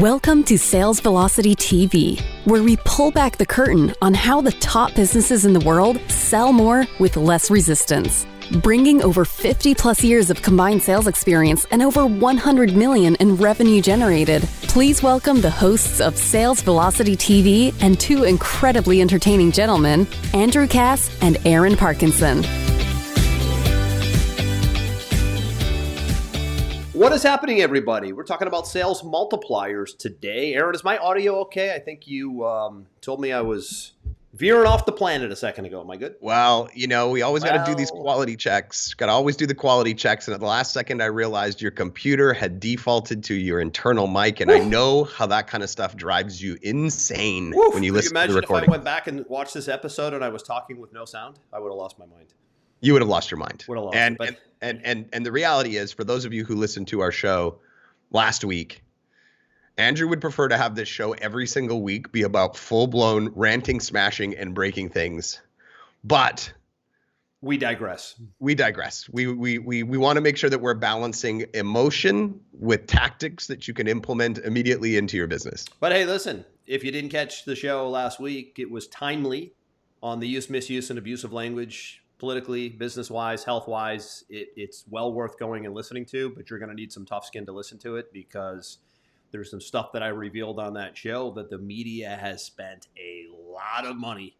Welcome to Sales Velocity TV, where we pull back the curtain on how the top businesses in the world sell more with less resistance. Bringing over 50 plus years of combined sales experience and over 100 million in revenue generated, please welcome the hosts of Sales Velocity TV and two incredibly entertaining gentlemen, Andrew Cass and Aaron Parkinson. What is happening, everybody? We're talking about sales multipliers today. Aaron, is my audio okay? I think you told me I was veering off the planet a second ago. Am I good? Well, we always got to do these quality checks. Got to always do the quality checks. And at the last second, I realized your computer had defaulted to your internal mic. And I know how that kind of stuff drives you insane when you listen to the recording. If I went back and watched this episode and I was talking with no sound, I would have lost my mind. You would have lost your mind. Would have lost And the reality is, for those of you who listened to our show last week, Andrew would prefer to have this show every single week be about full-blown ranting, smashing, and breaking things. But we digress. We want to make sure that we're balancing emotion with tactics that you can implement immediately into your business. But hey, listen, if you didn't catch the show last week, it was timely on the use, misuse, and abuse of language. Politically, business-wise, health-wise, it's well worth going and listening to, but you're going to need some tough skin to listen to it because there's some stuff that I revealed on that show that the media has spent a lot of money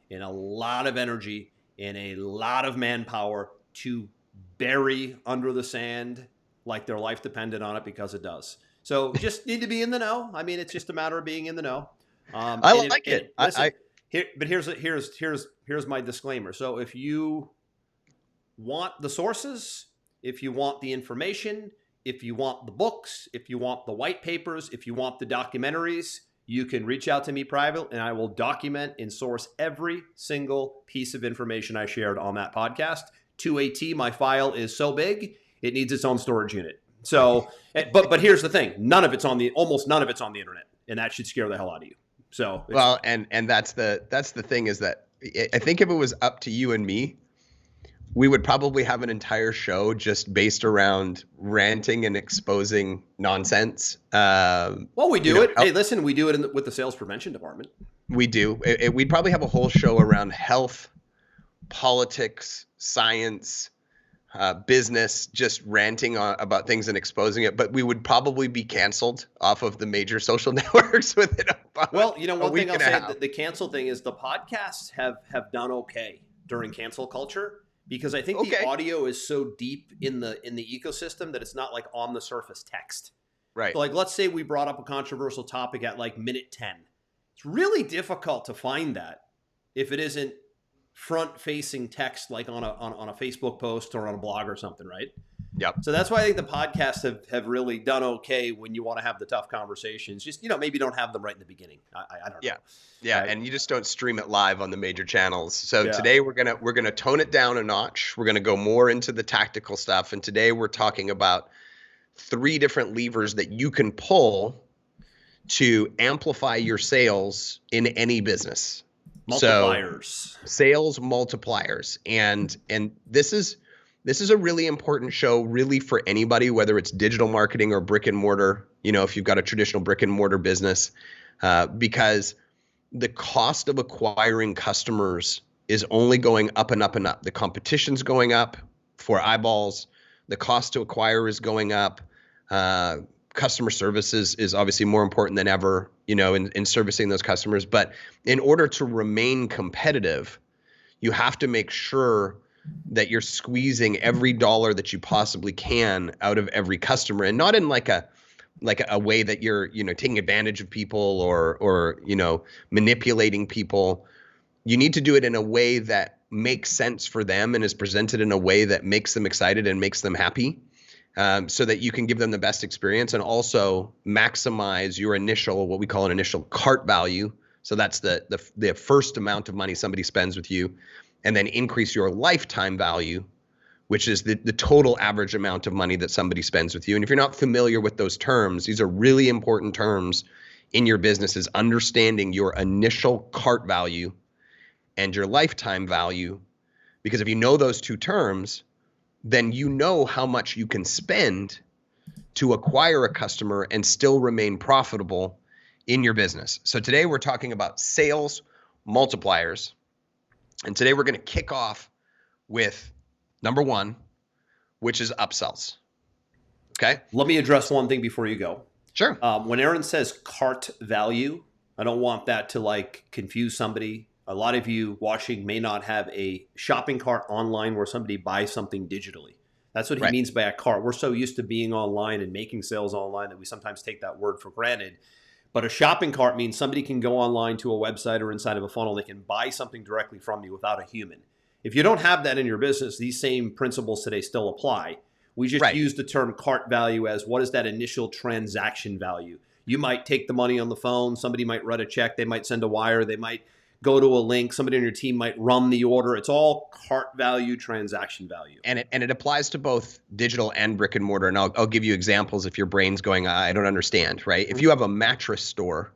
and a lot of energy and a lot of manpower to bury under the sand like their life depended on it, because it does. So just need to be in the know. I mean, it's just a matter of being in the know. I like it. Listen, here's my disclaimer. So if you want the sources, if you want the information, if you want the books, if you want the white papers, if you want the documentaries, you can reach out to me private and I will document and source every single piece of information I shared on that podcast. To a T, my file is so big, it needs its own storage unit. So, but here's the thing. Almost none of it's on the internet, and that should scare the hell out of you. So well, and that's the thing, is that I think if it was up to you and me, we would probably have an entire show just based around ranting and exposing nonsense. Well, we do it. Hey, listen, we do it with the sales prevention department. We do. We'd probably have a whole show around health, politics, science, business, just ranting about things and exposing it. But we would probably be canceled off of the major social networks within about one thing I'll say, the cancel thing is the podcasts have done okay during cancel culture, because I think the audio is so deep in the ecosystem that it's not like on the surface text. Right. So like, let's say we brought up a controversial topic at like minute 10. It's really difficult to find that if it isn't front-facing text, like on a Facebook post or on a blog or something, right? Yep. So that's why I think the podcasts have really done okay when you want to have the tough conversations. Just, maybe don't have them right in the beginning. I don't know. Yeah, right? And you just don't stream it live on the major channels. So today we're gonna tone it down a notch. We're gonna go more into the tactical stuff, and today we're talking about 3 different levers that you can pull to amplify your sales in any business. Multipliers. So, sales multipliers. And this is a really important show, really, for anybody, whether it's digital marketing or brick and mortar, if you've got a traditional brick and mortar business, because the cost of acquiring customers is only going up and up and up. The competition's going up for eyeballs. The cost to acquire is going up. Customer service is obviously more important than ever, in servicing those customers. But in order to remain competitive, you have to make sure that you're squeezing every dollar that you possibly can out of every customer, and not in like a way that you're, taking advantage of people or manipulating people. You need to do it in a way that makes sense for them and is presented in a way that makes them excited and makes them happy. So that you can give them the best experience and also maximize your what we call an initial cart value. So that's the first amount of money somebody spends with you, and then increase your lifetime value, which is the total average amount of money that somebody spends with you. And if you're not familiar with those terms, these are really important terms in your business, is understanding your initial cart value and your lifetime value. Because if you know those two terms, then you know how much you can spend to acquire a customer and still remain profitable in your business. So today we're talking about sales multipliers. And today we're going to kick off with number one, which is upsells. Okay. Let me address one thing before you go. Sure. When Aaron says cart value, I don't want that to like confuse somebody. A lot of you watching may not have a shopping cart online where somebody buys something digitally. That's what he means by a cart. We're so used to being online and making sales online that we sometimes take that word for granted. But a shopping cart means somebody can go online to a website or inside of a funnel. They can buy something directly from you without a human. If you don't have that in your business, these same principles today still apply. We just use the term cart value as what is that initial transaction value? You might take the money on the phone. Somebody might write a check. They might send a wire. They might go to a link. Somebody on your team might run the order. It's all cart value, transaction value. And it applies to both digital and brick and mortar. And I'll give you examples if your brain's going, I don't understand, right? If you have a mattress store,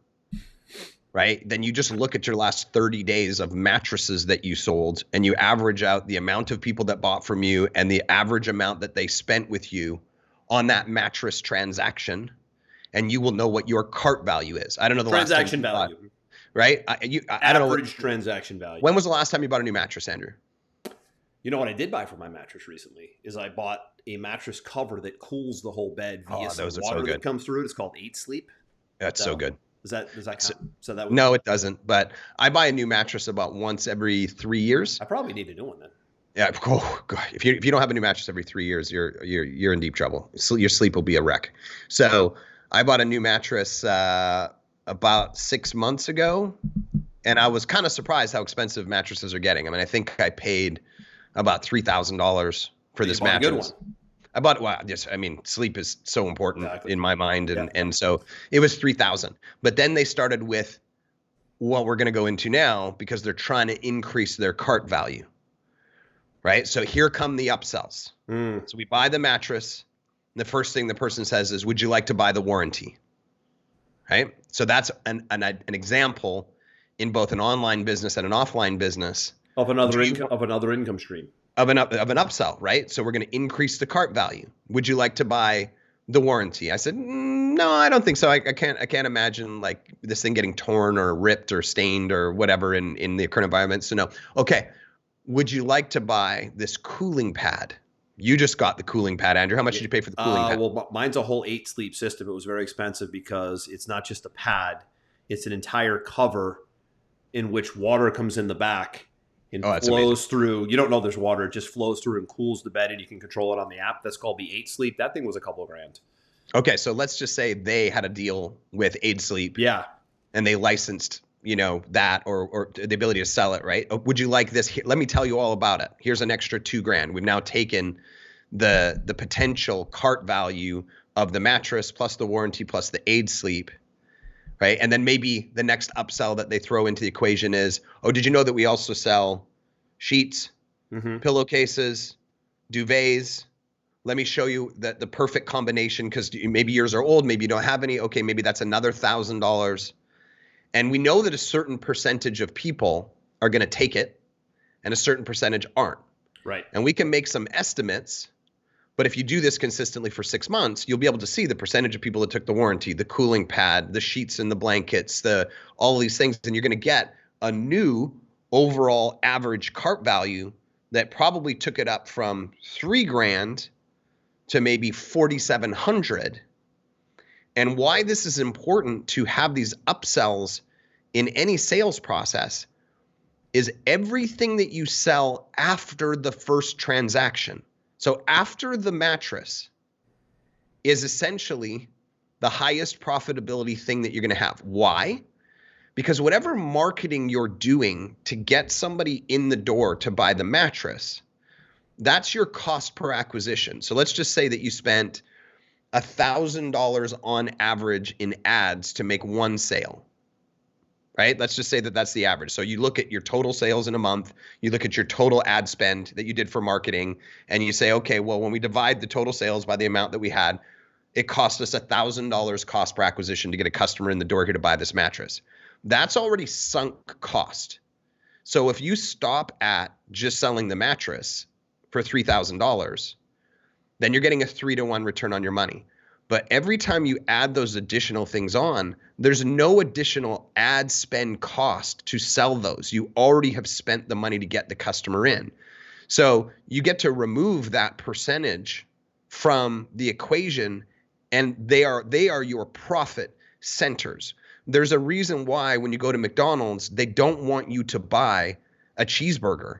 right, then you just look at your last 30 days of mattresses that you sold and you average out the amount of people that bought from you and the average amount that they spent with you on that mattress transaction, and you will know what your cart value is. I don't know the transaction last time value. Right? I don't know. Average transaction value. When was the last time you bought a new mattress, Andrew? You know what I did buy for my mattress recently is I bought a mattress cover that cools the whole bed via some water that comes through it. It's called 8 Sleep. That's so good. Does that count? So that no, it doesn't. But I buy a new mattress about once every 3 years. I probably need a new one then. Yeah, oh, God. If you don't have a new mattress every 3 years, you're in deep trouble. Your sleep will be a wreck. So I bought a new mattress about 6 months ago, and I was kind of surprised how expensive mattresses are getting. I mean, I think I paid about $3,000 for this mattress. A good one. I bought, well, just, I mean, sleep is so important in my mind. And so it was $3,000. But then they started with what we're going to go into now because they're trying to increase their cart value. Right. So here come the upsells. So we buy the mattress. And the first thing the person says is, would you like to buy the warranty? Right. So that's an example in both an online business and an offline business of another income stream. Of an upsell, right? So we're going to increase the cart value. Would you like to buy the warranty? I said, no, I don't think so. I can't imagine like this thing getting torn or ripped or stained or whatever in the current environment. So no. Okay. Would you like to buy this cooling pad? You just got the cooling pad, Andrew. How much did you pay for the cooling pad? Well, mine's a whole 8 Sleep system. It was very expensive because it's not just a pad. It's an entire cover in which water comes in the back and flows through. You don't know there's water. It just flows through and cools the bed, and you can control it on the app. That's called the 8 Sleep. That thing was a couple of grand. Okay, so let's just say they had a deal with 8 Sleep. Yeah. And they licensed, that or the ability to sell it, right? Would you like this? Let me tell you all about it. Here's an extra $2,000. We've now taken the potential cart value of the mattress plus the warranty plus the 8 Sleep. Right. And then maybe the next upsell that they throw into the equation is, oh, did you know that we also sell sheets, pillowcases, duvets? Let me show you the perfect combination because maybe yours are old. Maybe you don't have any. Okay, maybe that's another $1,000. And we know that a certain percentage of people are going to take it and a certain percentage aren't. Right. And we can make some estimates. But if you do this consistently for 6 months, you'll be able to see the percentage of people that took the warranty, the cooling pad, the sheets and the blankets, all of these things. And you're going to get a new overall average cart value that probably took it up from $3,000 to maybe $4,700. And why this is important to have these upsells in any sales process is everything that you sell after the first transaction. So after the mattress is essentially the highest profitability thing that you're going to have. Why? Because whatever marketing you're doing to get somebody in the door to buy the mattress, that's your cost per acquisition. So let's just say that you spent $1,000 on average in ads to make one sale. Right? Let's just say that that's the average. So you look at your total sales in a month, you look at your total ad spend that you did for marketing, and you say, okay, well, when we divide the total sales by the amount that we had, it cost us $1,000 cost per acquisition to get a customer in the door here to buy this mattress. That's already sunk cost. So if you stop at just selling the mattress for $3,000, then you're getting a 3-to-1 return on your money. But every time you add those additional things on, there's no additional ad spend cost to sell those. You already have spent the money to get the customer in. So you get to remove that percentage from the equation, and they are your profit centers. There's a reason why when you go to McDonald's, they don't want you to buy a cheeseburger,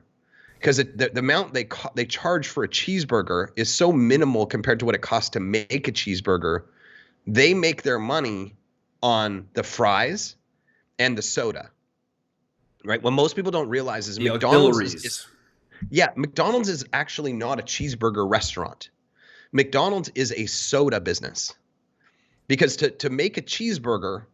because the amount they charge for a cheeseburger is so minimal compared to what it costs to make a cheeseburger. They make their money on the fries and the soda, right? What most people don't realize is McDonald's McDonald's is actually not a cheeseburger restaurant. McDonald's is a soda business, because to make a cheeseburger,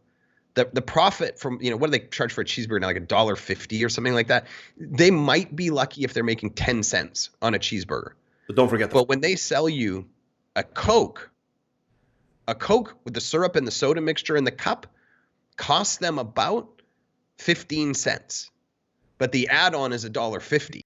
the profit from, what do they charge for a cheeseburger now, like $1.50 or something like that? They might be lucky if they're making 10 cents on a cheeseburger. But don't forget But when they sell you a Coke with the syrup and the soda mixture in the cup costs them about 15 cents. But the add-on is $1.50,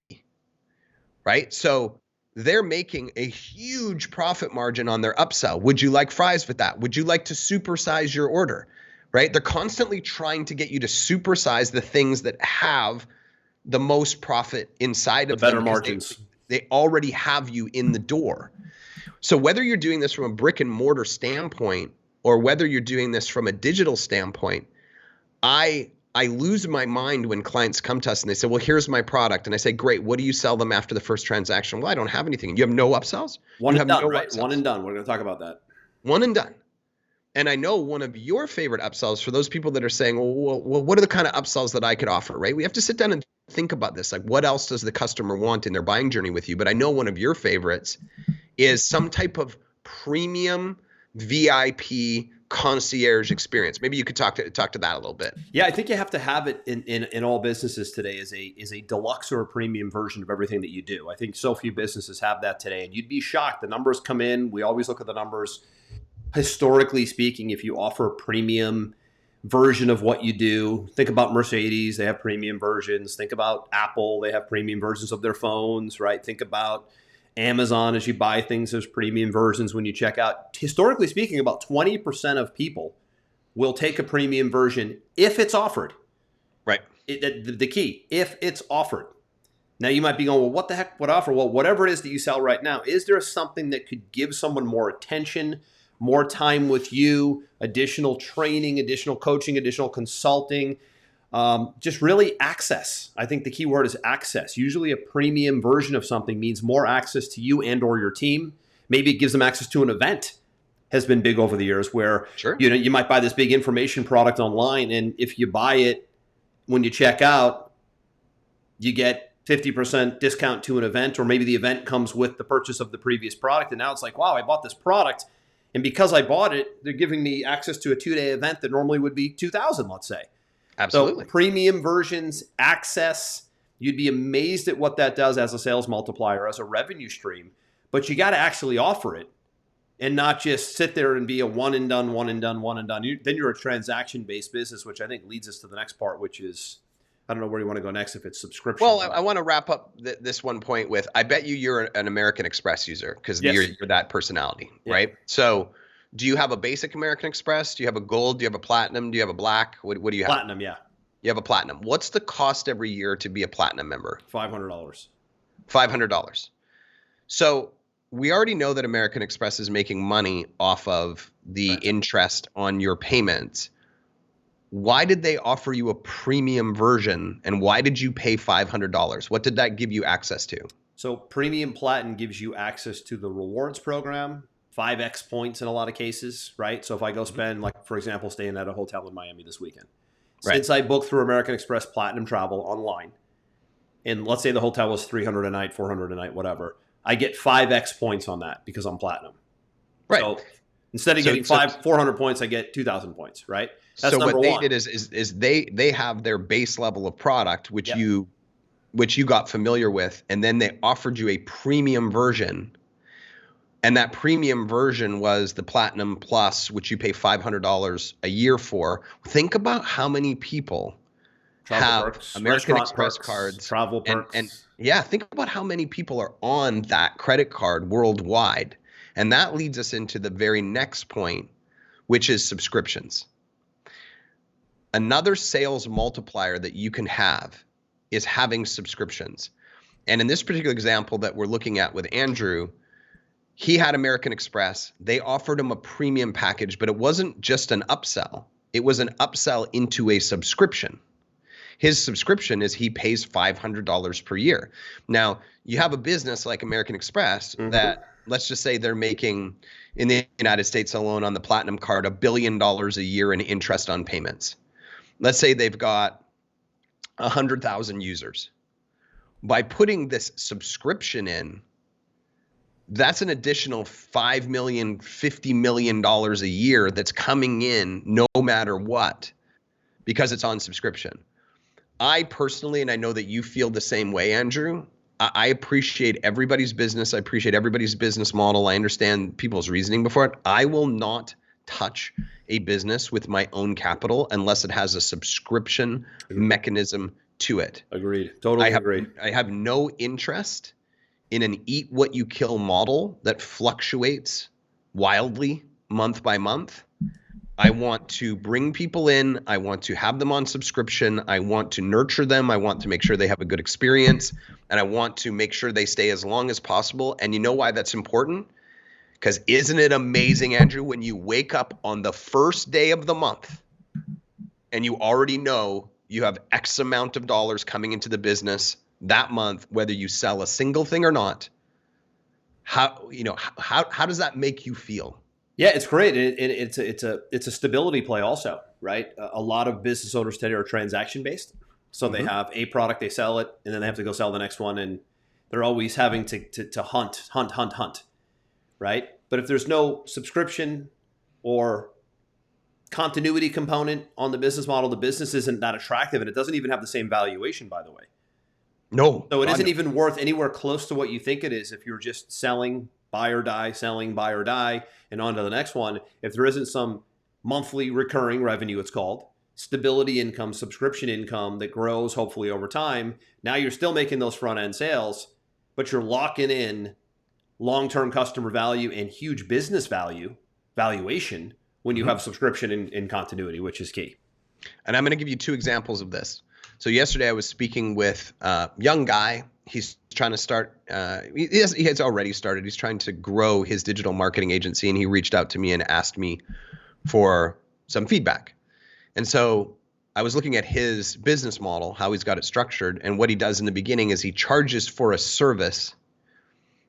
right? So they're making a huge profit margin on their upsell. Would you like fries with that? Would you like to supersize your order? Right? They're constantly trying to get you to supersize the things that have the most profit inside of the better them. Margins. They already have you in the door. So whether you're doing this from a brick and mortar standpoint or whether you're doing this from a digital standpoint, I lose my mind when clients come to us and they say, well, here's my product. And I say, great. What do you sell them after the first transaction? Well, I don't have anything. You have no upsells? One and done, right? One and done. We're going to talk about that. One and done. And I know one of your favorite upsells for those people that are saying, well, what are the kind of upsells that I could offer, right? We have to sit down and think about this. Like, what else does the customer want in their buying journey with you? But I know one of your favorites is some type of premium VIP concierge experience. Maybe you could talk to that a little bit. Yeah, I think you have to have it in all businesses today is a deluxe or a premium version of everything that you do. I think so few businesses have that today, and you'd be shocked. The numbers come in. We always look at the numbers. Historically speaking, if you offer a premium version of what you do, think about Mercedes, they have premium versions. Think about Apple, they have premium versions of their phones, right? Think about Amazon, as you buy things, there's premium versions when you check out. Historically speaking, about 20% of people will take a premium version if it's offered. Right. The key, if it's offered. Now you might be going, well, what the heck, what offer? Well, whatever it is that you sell right now, is there something that could give someone more attention, more time with you, additional training, additional coaching, additional consulting, just really access. I think the key word is access. Usually a premium version of something means more access to you and or your team. Maybe it gives them access to an event. Has been big over the years where sure. You might buy this big information product online, and if you buy it when you check out, you get 50% discount to an event, or maybe the event comes with the purchase of the previous product. And now it's like, wow, I bought this product. And because I bought it, they're giving me access to a 2-day event that normally would be $2,000, let's say. Absolutely. So premium versions, access, you'd be amazed at what that does as a sales multiplier, as a revenue stream. But you got to actually offer it and not just sit there and be a one and done. Then you're a transaction-based business, which I think leads us to the next part, which is, I don't know where you want to go next, if it's subscription. Well, I want to wrap up this one point with, I bet you're an American Express user because yes. you're that personality, yeah. right? So do you have a basic American Express? Do you have a gold? Do you have a platinum? Do you have a black? What do you have? Platinum, yeah. You have a platinum. What's the cost every year to be a platinum member? $500. $500. So we already know that American Express is making money off of the interest on your payments. Why did they offer you a premium version, and why did you pay $500? What did that give you access to? So Premium Platinum gives you access to the rewards program, 5x points in a lot of cases, right? So if I go spend, like, for example, staying at a hotel in Miami this weekend, since I booked through American Express Platinum Travel online, and let's say the hotel was $300 a night, $400 a night, whatever, I get 5x points on that because I'm platinum. Right. So instead of getting 400 points, I get 2,000 points, right? That's so number what they one. did is they have their base level of product, which you got familiar with, and then they offered you a premium version. And that premium version was the Platinum Plus, which you pay $500 a year for. Think about how many people have American Express cards, travel perks. And yeah, think about how many people are on that credit card worldwide. And that leads us into the very next point, which is subscriptions. Another sales multiplier that you can have is having subscriptions. And in this particular example that we're looking at with Andrew, he had American Express. They offered him a premium package, but it wasn't just an upsell. It was an upsell into a subscription. His subscription is he pays $500 per year. Now, you have a business like American Express that, let's just say they're making, in the United States alone on the Platinum card, $1 billion a year in interest on payments. Let's say they've got 100,000 users. By putting this subscription in, that's an additional $5 million, $50 million a year that's coming in no matter what, because it's on subscription. I personally, and I know that you feel the same way, Andrew, I appreciate everybody's business. I appreciate everybody's business model. I understand people's reasoning before it. I will not touch a business with my own capital unless it has a subscription mechanism to it. Agreed. Totally agree. I have no interest in an eat what you kill model that fluctuates wildly month by month. I want to bring people in. I want to have them on subscription. I want to nurture them. I want to make sure they have a good experience. And I want to make sure they stay as long as possible. And you know why that's important? Because isn't it amazing, Andrew, when you wake up on the first day of the month and you already know you have X amount of dollars coming into the business that month, whether you sell a single thing or not? How does that make you feel? Yeah, it's great. It's a stability play also, right? A lot of business owners today are transaction based. So they have a product, they sell it, and then they have to go sell the next one. And they're always having to hunt, right? But if there's no subscription or continuity component on the business model, the business isn't that attractive, and it doesn't even have the same valuation, by the way. No. So it isn't even worth anywhere close to what you think it is if you're just selling, buy or die, selling, buy or die, and on to the next one. If there isn't some monthly recurring revenue, it's called, stability income, subscription income that grows hopefully over time, now you're still making those front end sales, but you're locking in long-term customer value and huge business valuation when you have subscription in continuity, which is key. And I'm going to give you two examples of this. So yesterday I was speaking with a young guy. He's trying to start, he has already started. He's trying to grow his digital marketing agency, and he reached out to me and asked me for some feedback. And so I was looking at his business model, how he's got it structured, and what he does in the beginning is he charges for a service,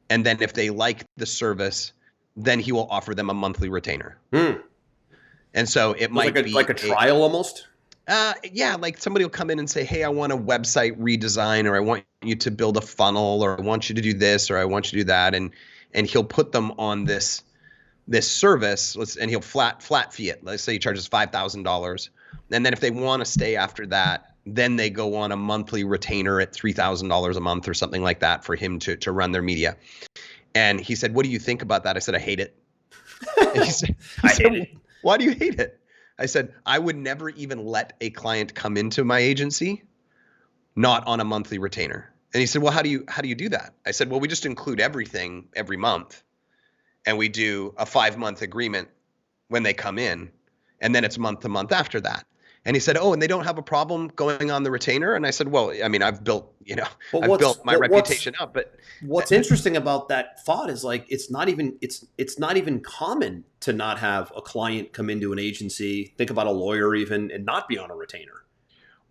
and then if they like the service, then he will offer them a monthly retainer. And so it might be like a trial almost. Yeah, like somebody will come in and say, hey, I want a website redesign, or I want you to build a funnel, or I want you to do this, or I want you to do that. And he'll put them on this service, and he'll flat fee it. Let's say he charges $5,000. And then if they want to stay after that, then they go on a monthly retainer at $3,000 a month or something like that for him to run their media. And he said, what do you think about that? I said, I hate it. And he said, why do you hate it? I said, I would never even let a client come into my agency not on a monthly retainer. And he said, well, how do you do that? I said, well, we just include everything every month, and we do a 5-month agreement when they come in, and then it's month to month after that. And he said, oh, and they don't have a problem going on the retainer? And I said, well, I mean, I've built my reputation up. But what's interesting about that thought is like, it's not even common to not have a client come into an agency, think about a lawyer even, and not be on a retainer.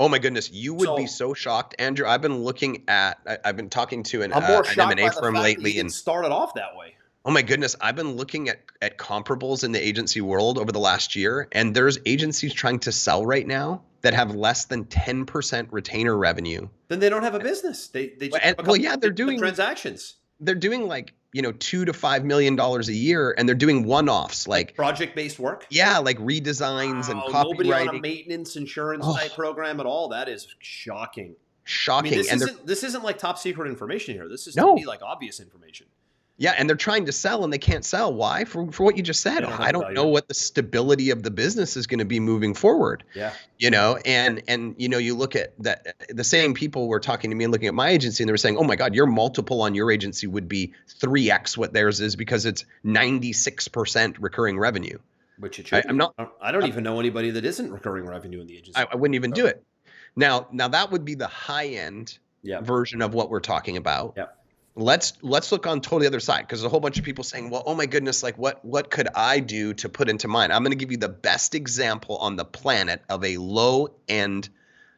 Oh my goodness, you would be so shocked, Andrew. I've been talking to an more shocked M&A firm lately, and started off that way. Oh my goodness, I've been looking at comparables in the agency world over the last year, and there's agencies trying to sell right now that have less than 10% retainer revenue. Then they don't have a business. They just they're doing transactions. They're doing like, $2 to $5 million a year, and they're doing one-offs like project-based work. Yeah, like redesigns and copywriting. Nobody on a maintenance insurance type program at all. That is shocking. Shocking. I mean, this isn't like top secret information here. This is to me like obvious information. Yeah, and they're trying to sell and they can't sell. Why? For what you just said. I don't know what the stability of the business is going to be moving forward. Yeah. And you look at that, the same people were talking to me and looking at my agency and they were saying, oh my God, your multiple on your agency would be 3x what theirs is because it's 96% recurring revenue. Which it should. I don't even know anybody that isn't recurring revenue in the agency. I wouldn't even do it. Now that would be the high end version of what we're talking about. Yeah. Let's look on totally other side, because there's a whole bunch of people saying, well, oh my goodness, like what could I do to put into mine? I'm going to give you the best example on the planet of a low end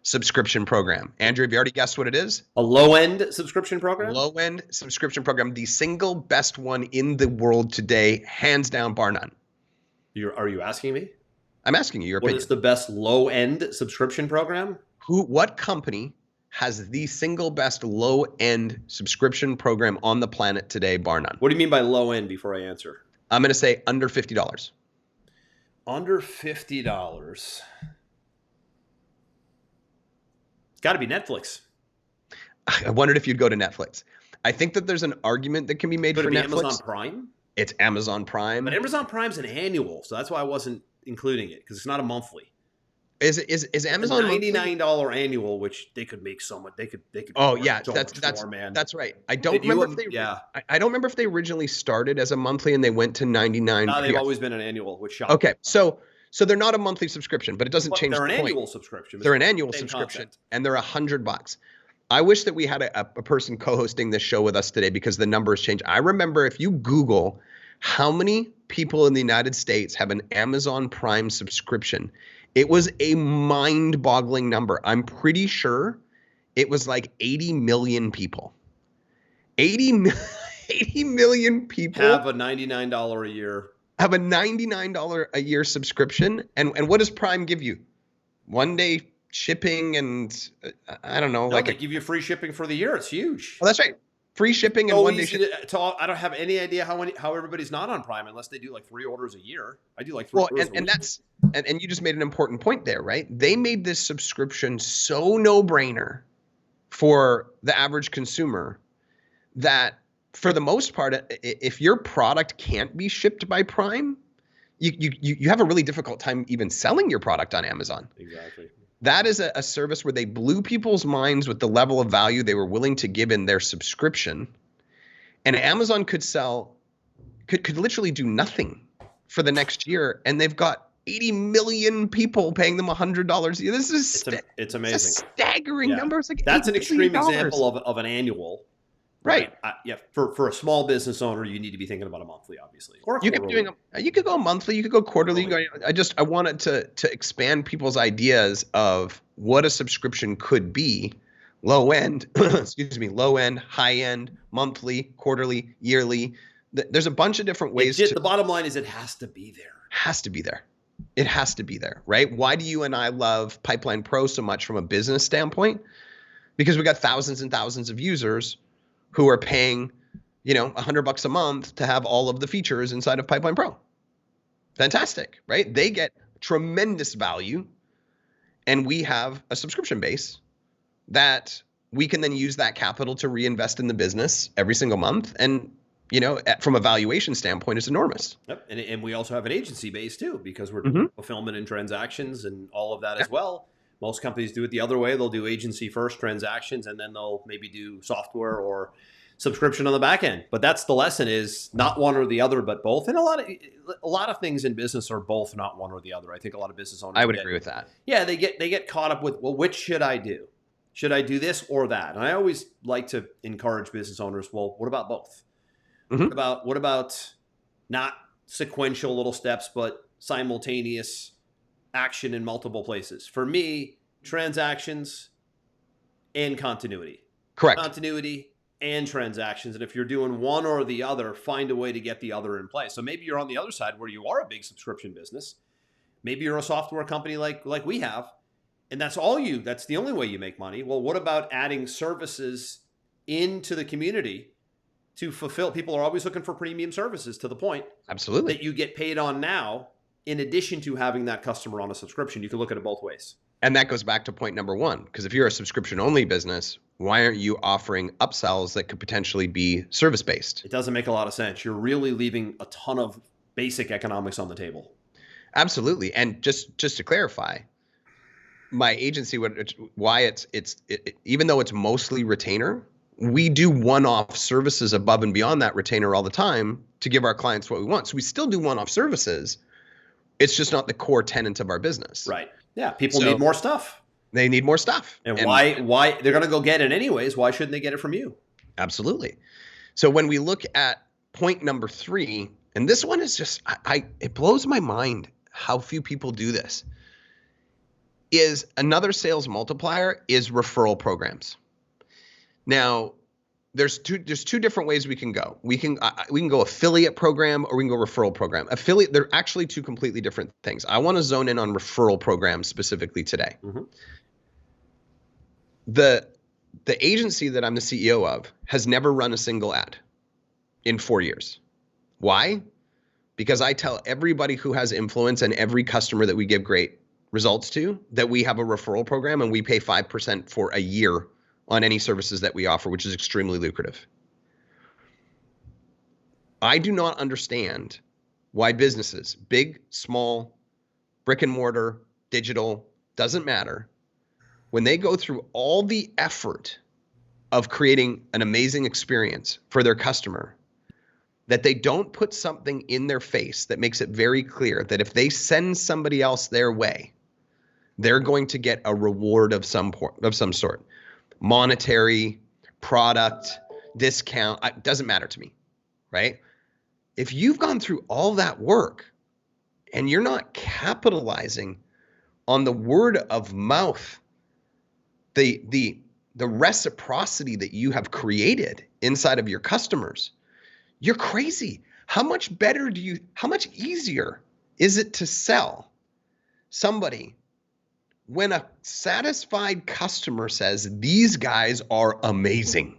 subscription program. Andrew, have you already guessed what it is? A low end subscription program? Low end subscription program, the single best one in the world today, hands down, bar none. Are you asking me? I'm asking you your opinion. What is the best low end subscription program? What company has the single best low end subscription program on the planet today, bar none? What do you mean by low end before I answer? I'm going to say under $50. Under $50. It's got to be Netflix. I wondered if you'd go to Netflix. I think that there's an argument that can be made for Netflix. Amazon Prime? It's Amazon Prime. But Amazon Prime's an annual, so that's why I wasn't including it, because it's not a monthly. Is Amazon $99 annual, which they could make so much. They could. Oh yeah, that's right. I don't remember if they originally started as a monthly and they went to $99. No, they've always been an annual, which shocks. Okay, so they're not a monthly subscription, but it doesn't change. They're an annual subscription. They're an annual subscription, and they're $100. I wish that we had a person co-hosting this show with us today, because the numbers change. I remember, if you Google how many people in the United States have an Amazon Prime subscription, it was a mind-boggling number. I'm pretty sure it was like 80 million people. 80 million people have a $99 a year. Have a $99 a year subscription. And what does Prime give you? 1 day shipping and I don't know. No, they give you free shipping for the year. It's huge. Well, that's right. Free shipping and 1 day shipping. I don't have any idea how everybody's not on Prime unless they do like 3 orders a year. I do like 3 orders a week. And you just made an important point there, right? They made this subscription so no-brainer for the average consumer that, for the most part, if your product can't be shipped by Prime, you have a really difficult time even selling your product on Amazon. Exactly. That is a service where they blew people's minds with the level of value they were willing to give in their subscription. And Amazon could literally do nothing for the next year. And they've got 80 million people paying them $100 a year. This is it's amazing. It's a staggering number. It's like that's an extreme example of an annual. Right. For a small business owner, you need to be thinking about a monthly, obviously. Or you could go monthly, you could go quarterly. I wanted to expand people's ideas of what a subscription could be. Low end, low end, high end, monthly, quarterly, yearly. There's a bunch of different ways. The bottom line is it has to be there. Has to be there. It has to be there, right? Why do you and I love Pipeline Pro so much from a business standpoint? Because we got thousands and thousands of users who are paying, $100 a month to have all of the features inside of Pipeline Pro. Fantastic, right? They get tremendous value, and we have a subscription base that we can then use that capital to reinvest in the business every single month. And, from a valuation standpoint, it's enormous. Yep. And we also have an agency base too, because we're doing fulfillment and transactions and all of that as well. Most companies do it the other way. They'll do agency first, transactions, and then they'll maybe do software or subscription on the back end. But that's the lesson, is not one or the other, but both. And a lot of things in business are both, not one or the other. I think a lot of business owners I would agree with that. Yeah, they get caught up with, well, which should I do? Should I do this or that? And I always like to encourage business owners, well, what about both? What about not sequential little steps, but simultaneous action in multiple places? For me, transactions and continuity. Correct. Continuity and transactions. And if you're doing one or the other, find a way to get the other in place. So maybe you're on the other side where you are a big subscription business. Maybe you're a software company like we have, and that's the only way you make money. Well, what about adding services into the community to fulfill? People are always looking for premium services, to the point absolutely that you get paid on now, in addition to having that customer on a subscription. You can look at it both ways. And that goes back to point number one, because if you're a subscription only business, Why aren't you offering upsells that could potentially be service-based? It doesn't make a lot of sense. You're really leaving a ton of basic economics on the table. Absolutely. And just to clarify, my agency, even though it's mostly retainer, we do one-off services above and beyond that retainer all the time to give our clients what we want. So we still do one-off services. It's just not the core tenet of our business. Right. Yeah. People need more stuff. They need more stuff. And why they're going to go get it anyways? Why shouldn't they get it from you? Absolutely. So when we look at point number 3, and this one is just, it blows my mind how few people do this, is another sales multiplier is referral programs. Now, there's two different ways we can go. We can go affiliate program, or we can go referral program. Affiliate, they're actually two completely different things. I want to zone in on referral programs specifically today. Mm-hmm. The agency that I'm the CEO of has never run a single ad in 4 years. Why? Because I tell everybody who has influence and every customer that we give great results to that we have a referral program, and we pay 5% for a year on any services that we offer, which is extremely lucrative. I do not understand why businesses, big, small, brick and mortar, digital, doesn't matter, when they go through all the effort of creating an amazing experience for their customer, that they don't put something in their face that makes it very clear that if they send somebody else their way, they're going to get a reward of some sort. Monetary, product, discount, it doesn't matter to me, right? If you've gone through all that work and you're not capitalizing on the word of mouth, the reciprocity that you have created inside of your customers, you're crazy. How much easier is it to sell somebody when a satisfied customer says, these guys are amazing?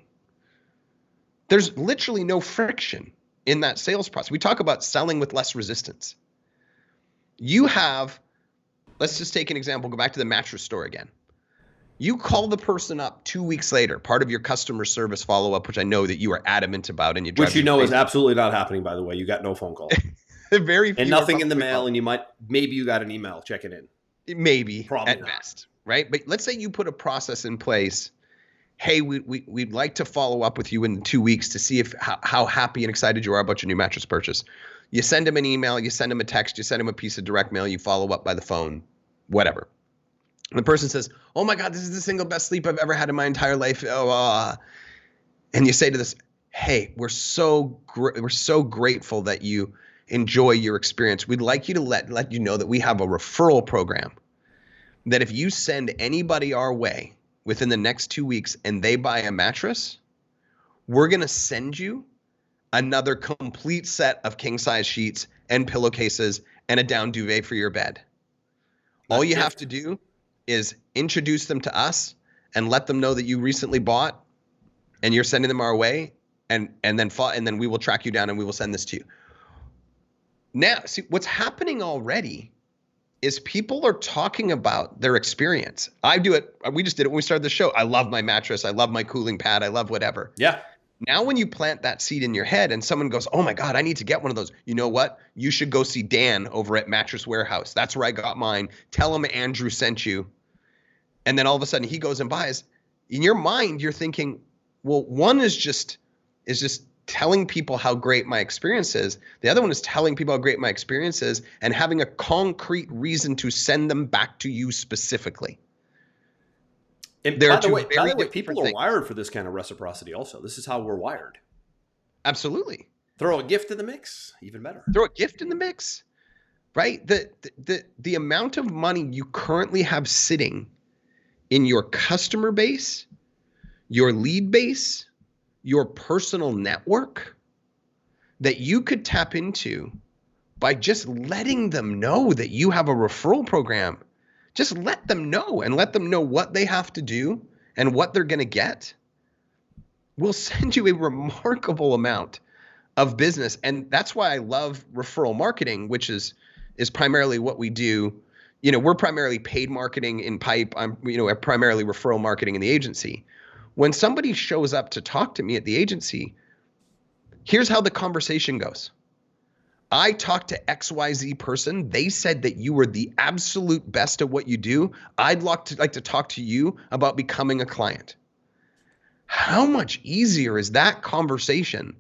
There's literally no friction in that sales process. We talk about selling with less resistance. Let's just take an example, go back to the mattress store again. You call the person up 2 weeks later, part of your customer service follow-up, which I know that you are adamant about, and which is absolutely not happening, by the way. You got no phone call. Very few, and nothing in the mail, and maybe you got an email checking in. Maybe, probably at not. best, right? But let's say you put a process in place. Hey, we'd like to follow up with you in 2 weeks to see how happy and excited you are about your new mattress purchase. You send them an email, you send them a text, you send them a piece of direct mail, you follow up by the phone, whatever. And the person says, oh my God, this is the single best sleep I've ever had in my entire life. And you say to this, hey, we're so grateful that you enjoy your experience. We'd like you to let you know that we have a referral program that if you send anybody our way within the next 2 weeks and they buy a mattress, we're going to send you another complete set of king size sheets and pillowcases and a down duvet for your bed. All you have to do is introduce them to us and let them know that you recently bought and you're sending them our way, and then we will track you down and we will send this to you. Now, see, what's happening already is people are talking about their experience. I do it. We just did it when we started the show. I love my mattress. I love my cooling pad. I love whatever. Yeah. Now, when you plant that seed in your head and someone goes, oh my God, I need to get one of those. You know what? You should go see Dan over at Mattress Warehouse. That's where I got mine. Tell him Andrew sent you. And then all of a sudden he goes and buys. In your mind, you're thinking, well, one is just telling people how great my experience is. The other one is telling people how great my experience is and having a concrete reason to send them back to you specifically. And by the way, people are wired for this kind of reciprocity also. This is how we're wired. Absolutely. Throw a gift in the mix, even better. Throw a gift in the mix, right? The amount of money you currently have sitting in your customer base, your lead base, your personal network that you could tap into by just letting them know that you have a referral program. Just let them know and let them know what they have to do and what they're going to get. We'll send you a remarkable amount of business. And that's why I love referral marketing, which is primarily what we do. You know, we're primarily paid marketing in Pipe. I'm primarily referral marketing in the agency. When somebody shows up to talk to me at the agency, here's how the conversation goes. I talked to XYZ person. They said that you were the absolute best at what you do. I'd like to talk to you about becoming a client. How much easier is that conversation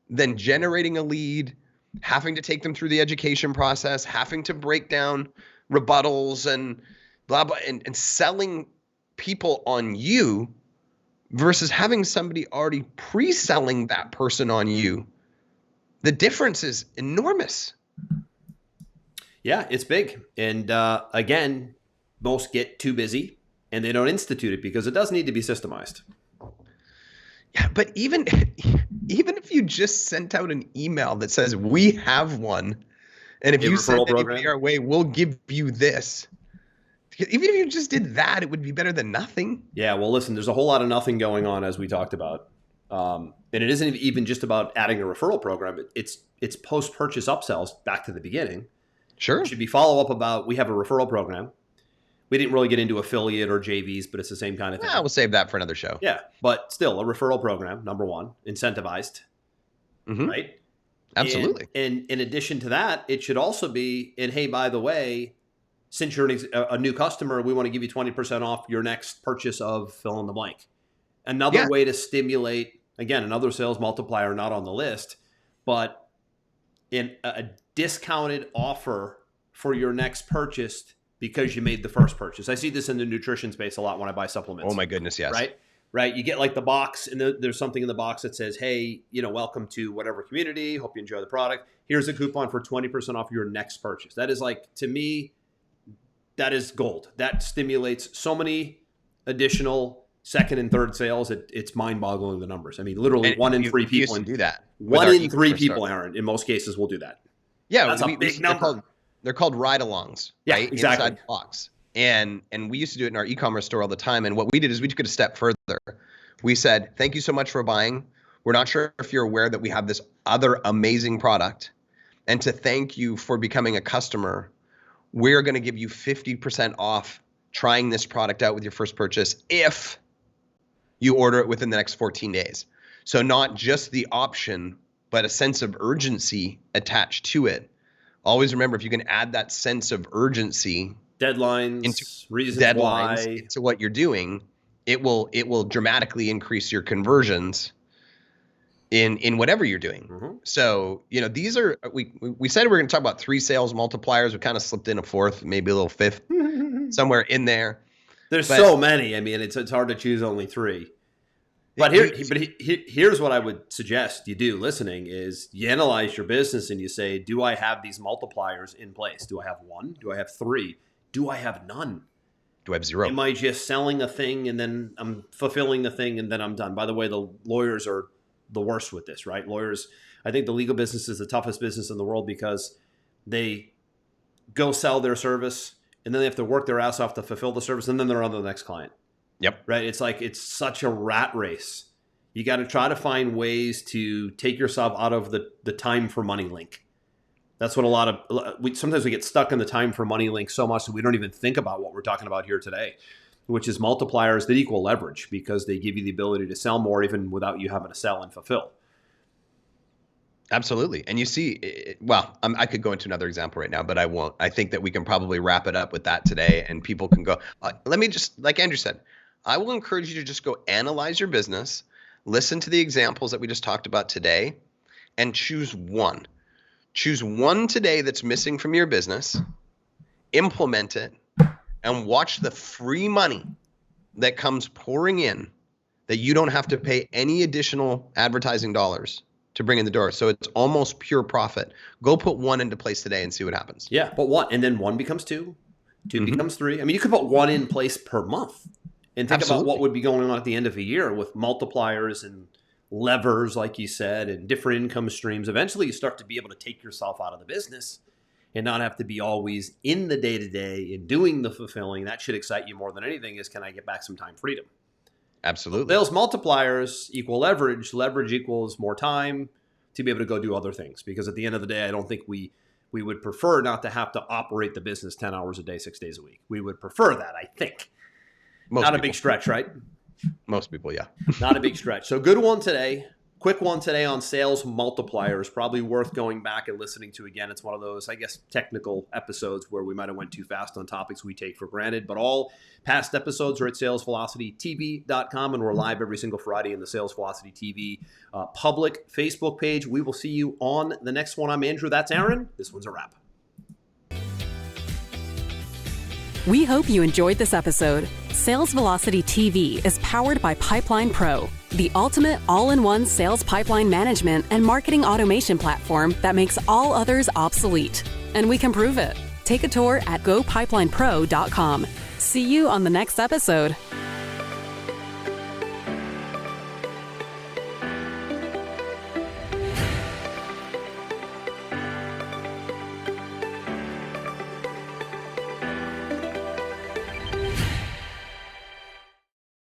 than generating a lead, having to take them through the education process, having to break down rebuttals and blah, blah, and selling people on you versus having somebody already pre-selling that person on you? The difference is enormous. Yeah, it's big. And again, most get too busy and they don't institute it because it does need to be systemized. Yeah, but even if you just sent out an email that says, we have one, and if you send anybody our way, we'll give you this. Even if you just did that, it would be better than nothing. Yeah, well, listen, there's a whole lot of nothing going on, as we talked about. And it isn't even just about adding a referral program. It's post-purchase upsells back to the beginning. Sure. It should be follow-up about, we have a referral program. We didn't really get into affiliate or JVs, but it's the same kind of thing. Yeah, we'll save that for another show. Yeah, but still, a referral program, number one, incentivized, right? Absolutely. And in addition to that, it should also be, and hey, by the way, since you're a new customer, we want to give you 20% off your next purchase of fill in the blank. Another way to stimulate, again, another sales multiplier not on the list, but in a discounted offer for your next purchase because you made the first purchase. I see this in the nutrition space a lot when I buy supplements. Oh my goodness, yes. Right. You get like the box, and there's something in the box that says, hey, welcome to whatever community. Hope you enjoy the product. Here's a coupon for 20% off your next purchase. That is like, to me, that is gold. That stimulates so many additional second and third sales. It's mind-boggling, the numbers. I mean, literally one in three people do that. One in three people, Aaron, in most cases, will do that. Yeah, that's a big number. They're called ride-alongs, right? Exactly. Inside the box. And we used to do it in our e-commerce store all the time. And what we did is we took it a step further. We said, thank you so much for buying. We're not sure if you're aware that we have this other amazing product. And to thank you for becoming a customer, we're going to give you 50% off trying this product out with your first purchase if you order it within the next 14 days. So not just the option, but a sense of urgency attached to it. Always remember, if you can add that sense of urgency, deadlines, reasons why, into what you're doing, it will dramatically increase your conversions in whatever you're doing. So, these are, we said we were going to talk about 3 sales multipliers. We kind of slipped in a 4th, maybe a little 5th, somewhere in there. There's so many. I mean, it's hard to choose only 3. But here's what I would suggest you do listening is you analyze your business and you say, do I have these multipliers in place? Do I have 1? Do I have 3? Do I have none? Do I have 0? Am I just selling a thing and then I'm fulfilling the thing and then I'm done? By the way, the lawyers are the worst with this, right? Lawyers, I think the legal business is the toughest business in the world because they go sell their service and then they have to work their ass off to fulfill the service and then they're on to the next client. Yep. Right. It's like, it's such a rat race. You got to try to find ways to take yourself out of the time for money link. That's what sometimes we get stuck in the time for money link so much that we don't even think about what we're talking about here today, which is multipliers that equal leverage because they give you the ability to sell more even without you having to sell and fulfill. Absolutely. And you see, I could go into another example right now, but I won't. I think that we can probably wrap it up with that today and people can go, let me just, like Andrew said, I will encourage you to just go analyze your business, listen to the examples that we just talked about today, and choose one. Choose one today that's missing from your business, implement it, and watch the free money that comes pouring in that you don't have to pay any additional advertising dollars to bring in the door. So it's almost pure profit. Go put one into place today and see what happens. Yeah, but one, and then 1 becomes 2, 2 becomes 3. I mean, you could put 1 in place per month. And think about what would be going on at the end of a year with multipliers and levers, like you said, and different income streams. Eventually, you start to be able to take yourself out of the business and not have to be always in the day-to-day and doing the fulfilling. That should excite you more than anything is, can I get back some time freedom? Absolutely. Sales multipliers equal leverage. Leverage equals more time to be able to go do other things. Because at the end of the day, I don't think we would prefer not to have to operate the business 10 hours a day, 6 days a week. We would prefer that, I think. Not a big stretch, right? Most people, yeah. Not a big stretch. So good one today. Quick one today on Sales Multipliers. Probably worth going back and listening to again. It's one of those, I guess, technical episodes where we might have went too fast on topics we take for granted. But all past episodes are at salesvelocitytv.com, and we're live every single Friday in the Sales Velocity TV public Facebook page. We will see you on the next one. I'm Andrew. That's Aaron. This one's a wrap. We hope you enjoyed this episode. Sales Velocity TV is powered by Pipeline Pro, the ultimate all-in-one sales pipeline management and marketing automation platform that makes all others obsolete. And we can prove it. Take a tour at gopipelinePro.com. See you on the next episode.